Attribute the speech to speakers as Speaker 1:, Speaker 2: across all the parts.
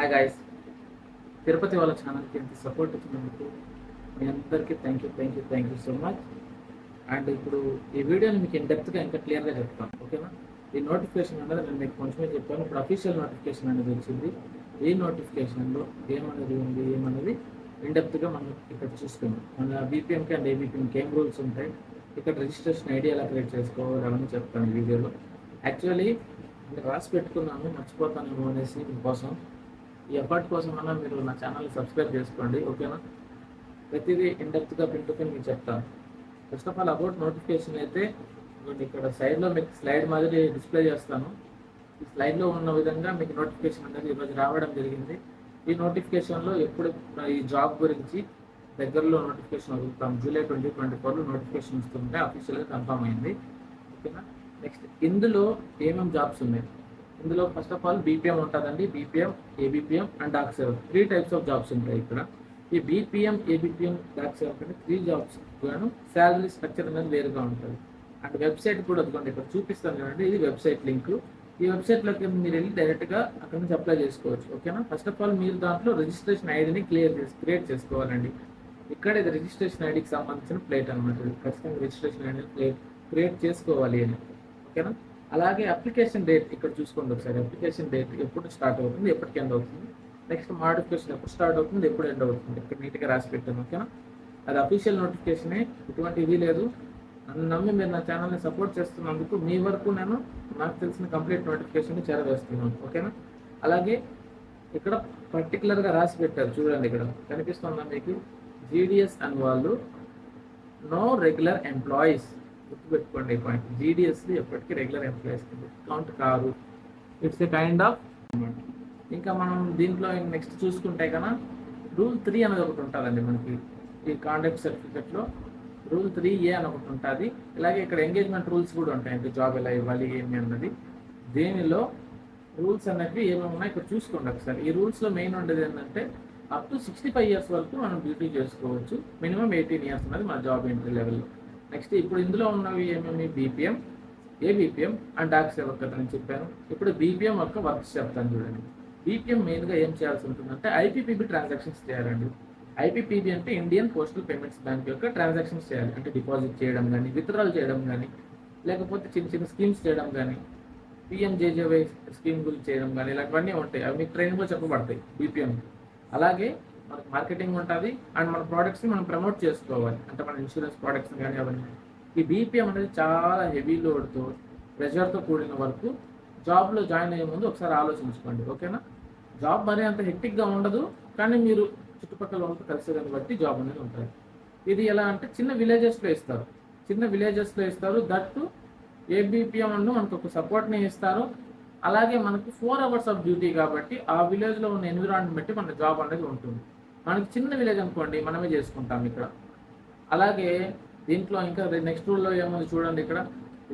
Speaker 1: Hi guys, Tirupati వాళ్ళ ఛానల్కి ఎంత సపోర్ట్ ఇచ్చినందుకు మీ అందరికీ thank you so much. And ఇప్పుడు ఈ వీడియోని మీకు ఇన్ డెప్త్గా ఇంకా క్లియర్గా చెప్తాను, ఓకేనా. ఈ నోటిఫికేషన్ అనేది నేను మీకు కొంచెమే చెప్పాను. ఇప్పుడు అఫీషియల్ నోటిఫికేషన్ అనేది వచ్చింది. ఈ నోటిఫికేషన్లో ఏమనేది ఉంది ఏమనేది ఇన్ డెప్త్గా మనం ఇక్కడ చూసుకుందాం. మన బీపీఎంకి అండ్ ఏబీపీఎంకి ఏం రూల్స్ ఉంటాయి, ఇక్కడ రిజిస్ట్రేషన్ ఐడి ఎలా క్రియేట్ చేసుకోవాలి అవన్నీ చెప్తాను ఈ వీడియోలో. యాక్చువల్లీ నేను రాసి పెట్టుకున్నాను, మర్చిపోతానేమో అనేసి మీకోసం. ఈ ఎఫర్ట్ కోసం అన్నా మీరు నా ఛానల్ని సబ్స్క్రైబ్ చేసుకోండి, ఓకేనా. ప్రతిదీ ఇండెప్త్గా పిన్ టు పిన్ మీకు చెప్తాను. First of all about notification అయితే ఇక్కడ సైడ్లో మీకు స్లైడ్ మాదిరి డిస్ప్లే చేస్తాను. ఈ స్లైడ్లో ఉన్న విధంగా మీకు నోటిఫికేషన్ అనేది ఈరోజు రావడం జరిగింది. ఈ నోటిఫికేషన్లో ఎప్పుడు ఈ జాబ్ గురించి దగ్గరలో నోటిఫికేషన్ వదులుతాం. జూలై 2024లో నోటిఫికేషన్ వస్తుంటే అఫీషియల్గా కన్ఫర్మ్ అయింది, ఓకేనా. నెక్స్ట్ ఇందులో ఏమేమి జాబ్స్ ఉన్నాయి, ఇందులో ఫస్ట్ ఆఫ్ ఆల్ బీపీఎం ఉంటుందండి. BPM, ABPM and Dak Sevak 3 types of jobs ఉంటాయి ఇక్కడ. ఈ బీపీఎం, ఏబీపీఎం, డాక్ సేవర్ అంటే 3 జాబ్స్ గాను శాలరీ స్ట్రక్చర్ అనేది వేరుగా ఉంటుంది. అండ్ వెబ్సైట్ కూడా వద్దుకోండి, ఇక్కడ చూపిస్తాను చూడండి. ఇది వెబ్సైట్ లింక్. ఈ వెబ్సైట్లోకి మీరు వెళ్ళి డైరెక్ట్గా అక్కడ నుంచి అప్లై చేసుకోవచ్చు, ఓకేనా. ఫస్ట్ ఆఫ్ ఆల్ మీరు దాంట్లో రిజిస్ట్రేషన్ ఐడిని క్రియేట్ చేసుకోవాలండి. ఇక్కడ ఇది రిజిస్ట్రేషన్ ఐడికి సంబంధించిన ప్లేట్ అనమాట. ఖచ్చితంగా రిజిస్ట్రేషన్ ఐడిని క్రియేట్ చేసుకోవాలి అని, ఓకేనా. అలాగే అప్లికేషన్ డేట్ ఇక్కడ చూసుకోండి ఒకసారి. అప్లికేషన్ డేట్ ఎప్పుడు స్టార్ట్ అవుతుంది, ఎప్పటికి ఎండ్ అవుతుంది. నెక్స్ట్ మోడిఫికేషన్ ఎప్పుడు స్టార్ట్ అవుతుంది, ఎప్పుడు ఎండ్ అవుతుంది, ఇక్కడ నీట్గా రాసి పెట్టాను, ఓకేనా. అది అఫీషియల్ నోటిఫికేషనే, ఎటువంటి ఇది లేదు. నన్ను నమ్మి మీరు నా ఛానల్ని సపోర్ట్ చేస్తున్నందుకు మీ వరకు నేను నాకు తెలిసిన కంప్లీట్ నోటిఫికేషన్ చేరవేస్తున్నాను, ఓకేనా. అలాగే ఇక్కడ పర్టికులర్గా రాసి పెట్టారు చూడండి, ఇక్కడ కనిపిస్తుందా మీకు, జీడిఎస్ అని వాళ్ళు నో రెగ్యులర్ ఎంప్లాయీస్. గుర్తుపెట్టుకోండి ఈ పాయింట్. జీడిఎస్ ఎప్పటికీ రెగ్యులర్ ఎంప్లాయీస్ కౌంట్ కాదు. ఇట్స్ ఏ కైండ్ ఆఫ్ అనమాట. ఇంకా మనం దీంట్లో నెక్స్ట్ చూసుకుంటే కన్నా రూల్ 3 అనేది ఒకటి ఉంటుందండి మనకి. ఈ కాండక్ట్ సర్టిఫికెట్లో రూల్ 3A అని ఒకటి ఉంటుంది. ఇలాగే ఇక్కడ ఎంగేజ్మెంట్ రూల్స్ కూడా ఉంటాయండి, జాబ్ ఎలా ఇవ్వాలి ఏమి అన్నది. దీనిలో రూల్స్ అనేవి ఏమేమి ఉన్నాయి ఇక్కడ చూసుకోండి ఒకసారి. ఈ రూల్స్లో మెయిన్ ఉండేది ఏంటంటే అప్ టు 65 ఇయర్స్ వరకు మనం డ్యూటీ చేసుకోవచ్చు. మినిమం 18 ఇయర్స్ అనేది మన జాబ్ ఎంట్రీ లెవెల్లో. నెక్స్ట్ ఇప్పుడు ఇందులో ఉన్నవి ఏమేమి, BPM, ABPM and Dak Sevak కదా నేను చెప్పాను. ఇప్పుడు బీపీఎం యొక్క వర్క్స్ చెప్తాను చూడండి. బీపీఎం మెయిన్గా ఏం చేయాల్సి ఉంటుందంటే ఐపీపీబీ ట్రాన్సాక్షన్స్ చేయాలండి. ఐపీపీబీ అంటే ఇండియన్ పోస్టల్ పేమెంట్స్ బ్యాంక్ యొక్క ట్రాన్సాక్షన్స్ చేయాలి. అంటే డిపాజిట్ చేయడం కానీ, విత్డ్రాల్ చేయడం కానీ, లేకపోతే చిన్న చిన్న స్కీమ్స్ చేయడం కానీ, పిఎంజేజేవై స్కీమ్ గురించి చేయడం కానీ, ఇలాంటివన్నీ ఉంటాయి. అవి మీకు ట్రైనింగ్లో చెప్పబడతాయి బీపీఎం. అలాగే మనకు మార్కెటింగ్ ఉంటుంది అండ్ మన ప్రోడక్ట్స్ని మనం ప్రమోట్ చేసుకోవాలి, అంటే మన ఇన్సూరెన్స్ ప్రోడక్ట్స్ కానీ అవన్నీ. ఈ బీపీఎం అనేది చాలా హెవీ లోడ్తో, ప్రెషర్తో కూడిన వరకు. జాబ్లో జాయిన్ అయ్యే ముందు ఒకసారి ఆలోచించుకోండి, ఓకేనా. జాబ్ మరీ అంత హెక్టిక్గా ఉండదు, కానీ మీరు చుట్టుపక్కల వాళ్ళతో కలిసేదాన్ని బట్టి జాబ్ అనేది ఉంటుంది. ఇది ఎలా అంటే చిన్న విలేజెస్లో ఇస్తారు. దట్టు ఏబీపీఎం అంటూ మనకు ఒక సపోర్ట్ని ఇస్తారు. అలాగే మనకు 4 hours ఆఫ్ డ్యూటీ కాబట్టి ఆ విలేజ్లో ఉన్న ఎన్విరాన్మెంట్ బట్టి మన జాబ్ అనేది ఉంటుంది. మనకి చిన్న విలేజ్ అనుకోండి, మనమే చేసుకుంటాం ఇక్కడ. అలాగే దీంట్లో ఇంకా నెక్స్ట్ రూల్లో ఏముంది చూడండి, ఇక్కడ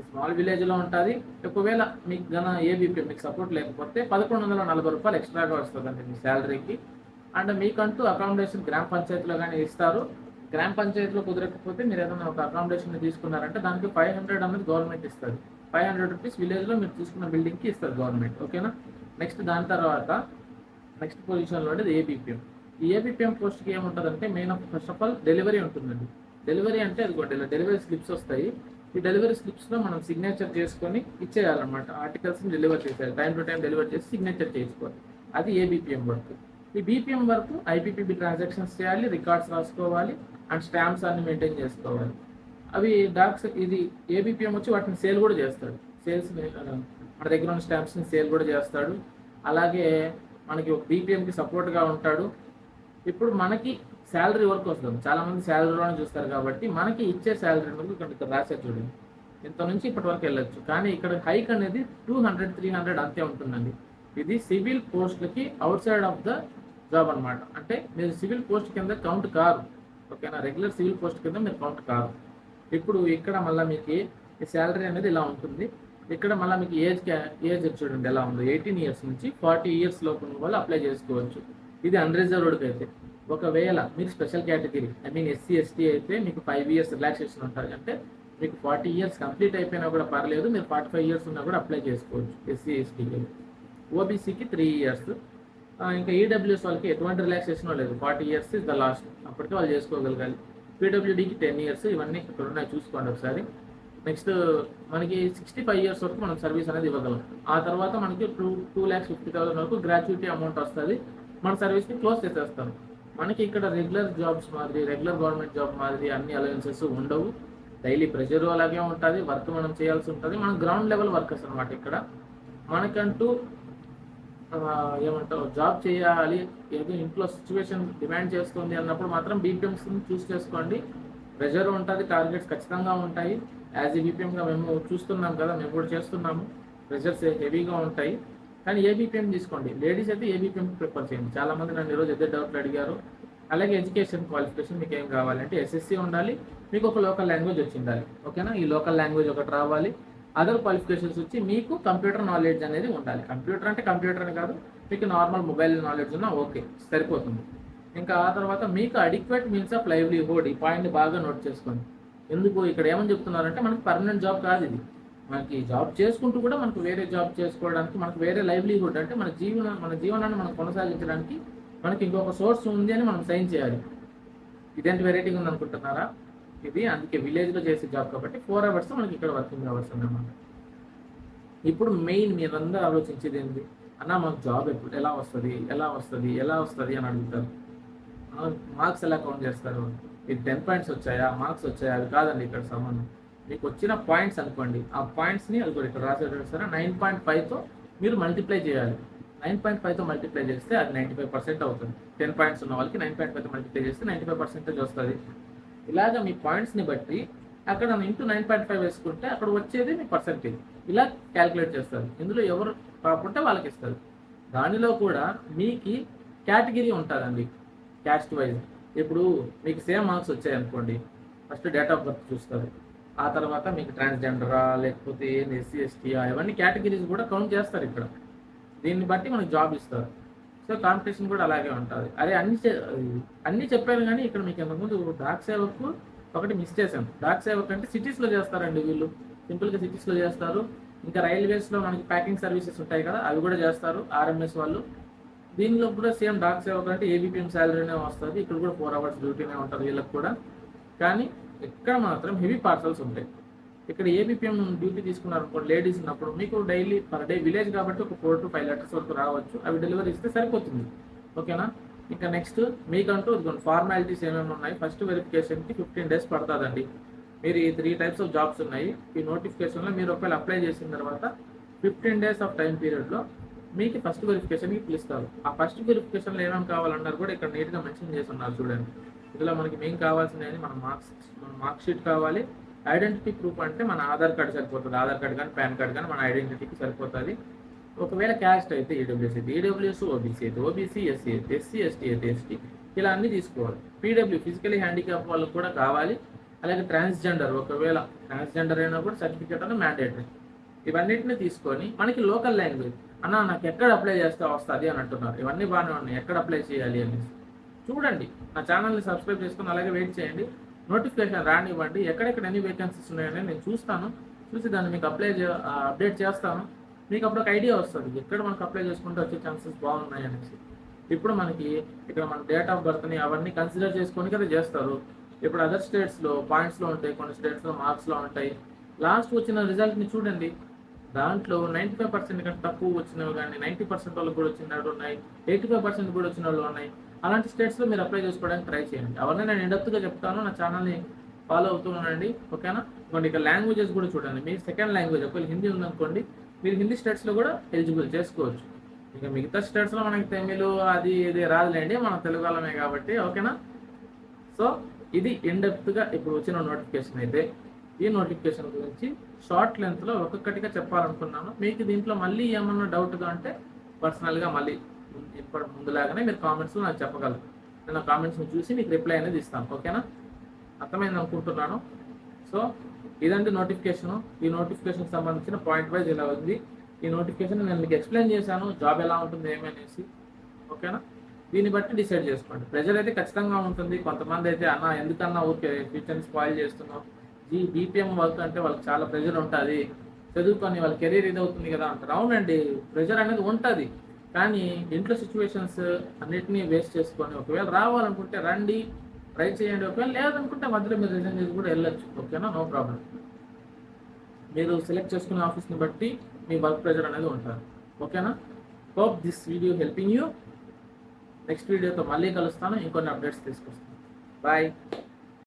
Speaker 1: స్మాల్ విలేజ్లో ఉంటుంది. ఒకవేళ మీకు గన ఏబీపీ మీకు సపోర్ట్ లేకపోతే 1140 రూపాయలు ఎక్స్ట్రాగా వస్తుందండి మీ శాలరీకి. అండ్ మీకంటూ అకామిడేషన్ గ్రామ పంచాయతీలో కానీ ఇస్తారు. గ్రామ పంచాయతీలో కుదరకపోతే మీరు ఏదైనా ఒక అకామిడేషన్ తీసుకున్నారంటే దానికి 500 అనేది గవర్నమెంట్ ఇస్తుంది. 500 రూపీస్ విలేజ్లో మీరు తీసుకున్న బిల్డింగ్కి ఇస్తుంది గవర్నమెంట్, ఓకేనా. నెక్స్ట్ దాని తర్వాత నెక్స్ట్ పొజిషన్లో ఉండేది ఏబీపీఎం. ఈ ఏబీపీఎం పోస్ట్కి ఏముంటుందంటే main first of all delivery ఉంటుందండి. డెలివరీ అంటే అది డెలివరీ స్లిప్స్ వస్తాయి. ఈ డెలివరీ స్లిప్స్లో మనం సిగ్నేచర్ చేసుకొని ఇచ్చేయాలన్నమాట. ఆర్టికల్స్ని డెలివర్ చేసేయాలి, టైం టు టైం డెలివర్ చేసి సిగ్నేచర్ చేసుకోవాలి. అది ఏబీపీఎం వర్క్. ఈ బీపీఎం వరకు ఐపీపీబీ ట్రాన్సాక్షన్స్ చేయాలి, రికార్డ్స్ రాసుకోవాలి అండ్ స్టాంప్స్ అన్ని మెయింటైన్ చేసుకోవాలి. అవి డాక్స్ ఇది ఏబీపీఎం వచ్చి వాటిని సేల్ కూడా చేస్తాడు. మన దగ్గర ఉన్న స్టాంప్స్ని సేల్ కూడా చేస్తాడు. అలాగే మనకి ఒక బీపీఎంకి సపోర్ట్గా ఉంటాడు. ఇప్పుడు మనకి శాలరీ వరకు వస్తుంది. చాలామంది శాలరీలోనే చూస్తారు కాబట్టి మనకి ఇచ్చే శాలరీ వరకు ఇక్కడ రాశారు చూడండి, ఇంత నుంచి ఇప్పటి వరకు వెళ్ళొచ్చు. కానీ ఇక్కడ హైక్ అనేది 200, 300 అంతే ఉంటుందండి. ఇది సివిల్ పోస్ట్లకి outside of the job అనమాట. అంటే మీరు సివిల్ పోస్ట్ కింద కౌంట్ కారు, ఓకేనా. రెగ్యులర్ సివిల్ పోస్ట్ కింద మీరు కౌంట్ కారు. ఇప్పుడు ఇక్కడ మళ్ళీ మీకు ఈ శాలరీ అనేది ఇలా ఉంటుంది. ఇక్కడ మళ్ళీ మీకు ఏజ్ చూడండి ఎలా ఉందో. 18 ఇయర్స్ నుంచి 40 ఇయర్స్ లోపు ఉన్న వాళ్ళు అప్లై చేసుకోవచ్చు. ఇది అన్రిజర్వ్డ్కి అయితే. ఒకవేళ మీరు స్పెషల్ కేటగిరీ ఎస్సీ ఎస్టీ అయితే మీకు 5 years రిలాక్సేషన్ ఉంటుంది. అంటే మీకు 40 years కంప్లీట్ అయిపోయినా కూడా పర్లేదు, మీరు 45 years ఉన్నా కూడా అప్లై చేసుకోవచ్చు ఎస్సీ ఎస్టీకి. ఓబీసీకి 3 years, ఇంకా ఈడబ్ల్యూఎస్ వాళ్ళకి ఎటువంటి రిలాక్సేషన్ లేదు, 40 ఇయర్స్ ఇస్ ద లాస్ట్, అప్పటికే వాళ్ళు చేసుకోగలగాలి. పీడబ్ల్యూడీకి 10 ఇయర్స్, ఇవన్నీ ఇక్కడ ఉన్నాయి చూసుకోండి ఒకసారి. నెక్స్ట్ మనకి 65 ఇయర్స్ వరకు మనం సర్వీస్ అనేది ఇవ్వగలం. ఆ తర్వాత మనకి 2,50,000 వరకు గ్రాట్యుటీ అమౌంట్ వస్తుంది, మన సర్వీస్ని క్లోజ్ చేసేస్తాం. మనకి ఇక్కడ రెగ్యులర్ జాబ్స్ మాదిరి, రెగ్యులర్ గవర్నమెంట్ జాబ్ మాదిరి అన్ని అలవెన్సెస్ ఉండవు. డైలీ ప్రెషర్ అలాగే ఉంటుంది, వర్క్ మనం చేయాల్సి ఉంటుంది. మనం గ్రౌండ్ లెవెల్ వర్కర్స్ అనమాట. ఇక్కడ మనకంటూ ఏమంటారు, జాబ్ చేయాలి, ఏదో ఇంట్లో సిచ్యువేషన్ డిమాండ్ చేస్తుంది అన్నప్పుడు మాత్రం బీపీఎంస్ని చూస్ చేసుకోండి. ప్రెషర్ ఉంటుంది, టార్గెట్స్ ఖచ్చితంగా ఉంటాయి. యాజ్ ఏ బీపీఎంగా మేము చూస్తున్నాం కదా, మేము కూడా చేస్తున్నాము. ప్రెషర్స్ హెవీగా ఉంటాయి, కానీ ఏ బీపీఎం తీసుకోండి. లేడీస్ అయితే ఏ బీపీఎం ప్రిఫర్ చేయండి. చాలామంది నన్ను ఈరోజు ఎదే డౌట్లు అడిగారు. అలాగే ఎడ్యుకేషన్ క్వాలిఫికేషన్ మీకు ఏం కావాలంటే ఎస్ఎస్సి ఉండాలి, మీకు ఒక లోకల్ లాంగ్వేజ్ వచ్చి ఉండాలి. ఓకేనా, ఈ లోకల్ లాంగ్వేజ్ ఒకటి రావాలి. అదర్ క్వాలిఫికేషన్స్ వచ్చి మీకు కంప్యూటర్ నాలెడ్జ్ అనేది ఉండాలి. కంప్యూటర్ అంటే కంప్యూటర్ అని కాదు, మీకు నార్మల్ మొబైల్ నాలెడ్జ్ ఉన్నా ఓకే, సరిపోతుంది. ఇంకా ఆ తర్వాత మీకు అడిక్వేట్ మీన్స్ ఆఫ్ లైవ్లీహుడ్, ఈ పాయింట్ని బాగా నోట్ చేసుకోండి. ఎందుకు ఇక్కడ ఏమని చెప్తున్నారంటే మనకు పర్మనెంట్ జాబ్ కాదు ఇది. మనకి జాబ్ చేసుకుంటూ కూడా మనకు వేరే జాబ్ చేసుకోవడానికి, మనకు వేరే లైవ్లీహుడ్ అంటే మన జీవనాన్ని మనం కొనసాగించడానికి మనకి ఇంకొక సోర్స్ ఉంది అని మనం సైన్ చేయాలి. ఇదేంటి వెరైటీగా ఉంది అనుకుంటున్నారా? ఇది అందుకే విలేజ్లో చేసే జాబ్ కాబట్టి 4 అవర్స్ మనకి ఇక్కడ వర్కింగ్ అవర్స్ అన్నమాట. ఇప్పుడు మెయిన్ మీరందరూ ఆలోచించేది ఏంటి అన్న, మాకు జాబ్ ఎప్పుడు ఎలా వస్తుంది అని అడుగుతారు. మార్క్స్ ఎలా కౌంట్ చేస్తారు? ఇది 10 పాయింట్స్ వచ్చాయా, మార్క్స్ వచ్చాయా? అది కాదండి ఇక్కడ సంబంధం. మీకు వచ్చిన పాయింట్స్ అనుకోండి, ఆ పాయింట్స్ని అది కూడా ఇక్కడ రాసేటారా 9.5తో మీరు మల్టిప్లై చేయాలి. 9.5తో మల్టిప్లై చేస్తే అది 95% అవుతుంది. 10 పాయింట్స్ ఉన్న వాళ్ళకి 9.5తో మల్టిప్లై చేస్తే 95% వస్తుంది. ఇలాగ మీ పాయింట్స్ని బట్టి అక్కడ ఇంటూ 9.5 వేసుకుంటే అక్కడ వచ్చేది మీ పర్సెంటేజ్. ఇలా క్యాలిక్యులేట్ చేస్తారు. ఇందులో ఎవరు కాకుంటే వాళ్ళకి ఇస్తారు. దానిలో కూడా మీకు కేటగిరీ ఉంటుందండి, క్యాస్ట్ వైజ్. ఇప్పుడు మీకు సేమ్ మార్క్స్ వచ్చాయనుకోండి, ఫస్ట్ డేట్ ఆఫ్ బర్త్ చూస్తారు. ఆ తర్వాత మీకు ట్రాన్స్జెండరా లేకపోతే ఎస్సీ ఎస్టీయా, ఇవన్నీ కేటగిరీస్ కూడా కౌంట్ చేస్తారు ఇక్కడ. దీన్ని బట్టి మనకు జాబ్ ఇస్తారు. సో కాంపిటీషన్ కూడా అలాగే ఉంటుంది. అదే అన్నీ చెప్పాను, కానీ ఇక్కడ మీకు ఇంతకుముందు డాక్ సేవకు ఒకటి మిస్ చేశాను. డాక్ సేవక్ అంటే సిటీస్లో చేస్తారండి వీళ్ళు, సింపుల్గా సిటీస్లో చేస్తారు. ఇంకా రైల్వేస్లో మనకి ప్యాకింగ్ సర్వీసెస్ ఉంటాయి కదా, అవి కూడా చేస్తారు ఆర్ఎంఎస్ వాళ్ళు. దీనిలో కూడా సేమ్ డాక్ సేవక్ అంటే ఏబీపీఎం శాలరీనే వస్తుంది. ఇక్కడ కూడా 4 అవర్స్ డ్యూటీనే ఉంటుంది వీళ్ళకి కూడా. కానీ ఇక్కడ మాత్రం హెవీ పార్సల్స్ ఉంటాయి. ఇక్కడ ఏబీపీఎం డ్యూటీ తీసుకున్నారు అనుకోండి, లేడీస్ ఉన్నప్పుడు మీకు డైలీ పర్ డే విలేజ్ కాబట్టి ఒక 4 to 5 letters వరకు రావచ్చు. అవి డెలివరీ ఇస్తే సరిపోతుంది. ఓకేనా, ఇంకా నెక్స్ట్ మీకంటూ ఫార్మాలిటీస్ ఏమేమి ఉన్నాయి. ఫస్ట్ వెరిఫికేషన్కి 15 days పడుతుందండి. మీరు ఈ 3 types ఆఫ్ జాబ్స్ ఉన్నాయి. ఈ నోటిఫికేషన్లో మీరు ఒకవేళ అప్లై చేసిన తర్వాత 15 days ఆఫ్ టైం పీరియడ్లో మీకు ఫస్ట్ వెరిఫికేషన్కి పిలుస్తారు. ఆ ఫస్ట్ వెరిఫికేషన్లో ఏమేమి కావాలన్నారు కూడా ఇక్కడ నీట్గా మెన్షన్ చేసి ఉన్నారు చూడండి. ఇందులో మనకి మెయిన్ కావాల్సినవి మన మార్క్ షీట్ కావాలి. ఐడెంటిటీ ప్రూఫ్ అంటే మన ఆధార్ కార్డు సరిపోతుంది. ఆధార్ కార్డు కానీ పాన్ కార్డు కానీ మన ఐడెంటిటీకి సరిపోతుంది. ఒకవేళ క్యాస్ట్ అయితే ఈడబ్ల్యూఎస్ అయితే ఈడబ్ల్యూఎస్, ఓబీసీ అయితే ఓబీసీ, ఎస్సీ అయితే ఎస్సీ, ఎస్టీ అయితే ఎస్టీ, ఇలా అన్నీ తీసుకోవాలి. పీడబ్ల్యూ ఫిజికలీ హ్యాండిక్యాప్ వాళ్ళకు కూడా కావాలి. అలాగే ట్రాన్స్జెండర్, ఒకవేళ ట్రాన్స్జెండర్ అయినా కూడా సర్టిఫికేట్ అనేది మ్యాండేటరీ. ఇవన్నిటిని తీసుకొని మనకి లోకల్ లాంగ్వేజ్ అన్న నాకు ఎక్కడ అప్లై చేస్తే వస్తుంది అని అంటున్నారు. ఇవన్నీ బాగానే ఉన్నాయి, ఎక్కడ అప్లై చేయాలి అనేసి చూడండి. నా ఛానల్ని సబ్స్క్రైబ్ చేసుకొని అలాగే వెయిట్ చేయండి. నోటిఫికేషన్ రానివ్వండి. ఎక్కడెక్కడ ఎన్ని వేకెన్సీస్ ఉన్నాయని నేను చూస్తాను. చూసి దాన్ని మీకు అప్డేట్ చేస్తాను. మీకు అప్పుడు ఒక ఐడియా వస్తుంది ఎక్కడ మనకు అప్లై చేసుకుంటే వచ్చే ఛాన్సెస్ బాగున్నాయి అనేసి. ఇప్పుడు మనకి ఇక్కడ మన డేట్ ఆఫ్ బర్త్ని అవన్నీ కన్సిడర్ చేసుకొని కదా చేస్తారు. ఇప్పుడు అదర్ స్టేట్స్లో పాయింట్స్లో ఉంటాయి, కొన్ని స్టేట్స్లో మార్క్స్లో ఉంటాయి. లాస్ట్ వచ్చిన రిజల్ట్ని చూడండి, దాంట్లో 95% కంటే తక్కువ వచ్చినవి కానీ 90% వాళ్ళకి కూడా వచ్చిన వాళ్ళు ఉన్నాయి, 85% కూడా వచ్చిన వాళ్ళు ఉన్నాయి. అలాంటి స్టేట్స్లో మీరు అప్లై చేసుకోవడానికి ట్రై చేయండి. అవన్నీ నేను ఇండెప్త్గా చెప్తాను. నా ఛానల్ని ఫాలో అవుతూ ఉండండి. ఓకేనా, ఇంకోటి ఇక లాంగ్వేజెస్ కూడా చూడండి. మీ సెకండ్ లాంగ్వేజ్ ఒకవేళ హిందీ ఉందనుకోండి, మీరు హిందీ స్టేట్స్లో కూడా ఎలిజిబుల్ చేసుకోవచ్చు. ఇక మిగతా స్టేట్స్లో మనకి తమిళ్ అది ఇది రాదులేండి, మన తెలుగు వాళ్ళమే కాబట్టి. ఓకేనా, సో ఇది ఇండెప్త్గా ఇప్పుడు వచ్చిన నోటిఫికేషన్. అయితే ఈ నోటిఫికేషన్ గురించి షార్ట్ లెంత్లో ఒక్కొక్కటిగా చెప్పాలనుకున్నాను. మీకు దీంట్లో మళ్ళీ ఏమన్నా డౌట్గా అంటే పర్సనల్గా మళ్ళీ ఇప్పుడు ముందులాగానే మీరు కామెంట్స్లో నాకు చెప్పగలరు. నేను కామెంట్స్ని చూసి మీకు రిప్లై అనేది ఇస్తాను. ఓకేనా, అర్థమైంది అనుకుంటున్నాను. సో ఇదండి నోటిఫికేషను. ఈ నోటిఫికేషన్కి సంబంధించిన పాయింట్ వైజ్ ఇలా ఉంది. ఈ నోటిఫికేషన్ నేను మీకు ఎక్స్ప్లెయిన్ చేశాను, జాబ్ ఎలా ఉంటుంది ఏమనేసి. ఓకేనా, దీన్ని బట్టి డిసైడ్ చేసుకోండి. ప్రెజర్ అయితే ఖచ్చితంగా ఉంటుంది. కొంతమంది అయితే అన్న ఎందుకన్నా ఊరికే ఫ్యూచర్ని స్పాయిల్ చేస్తున్నాం, ఈ బీపీఎం వర్క్ అంటే వాళ్ళకి చాలా ప్రెజర్ ఉంటుంది, చదువుకొని వాళ్ళ కెరీర్ ఇది అవుతుంది కదా అంటారు. అవునండి, ప్రెజర్ అనేది ఉంటుంది. కానీ ఇంట్లో సిచ్యువేషన్స్ అన్నిటినీ వేస్ట్ చేసుకొని ఒకవేళ రావాలనుకుంటే రండి, ట్రై చేయండి. ఒకవేళ లేదనుకుంటే మధ్యలో మీరు రిజైన్ చేసి కూడా వెళ్ళొచ్చు. ఓకేనా, నో ప్రాబ్లం. మీరు సెలెక్ట్ చేసుకునే ఆఫీస్ని బట్టి మీ వర్క్ ప్రెజర్ అనేది ఉంటుంది. ఓకేనా, hope this video helping you. Next వీడియోతో మళ్ళీ కలుస్తాను, ఇంకొన్ని అప్డేట్స్ తీసుకొస్తాను. బాయ్.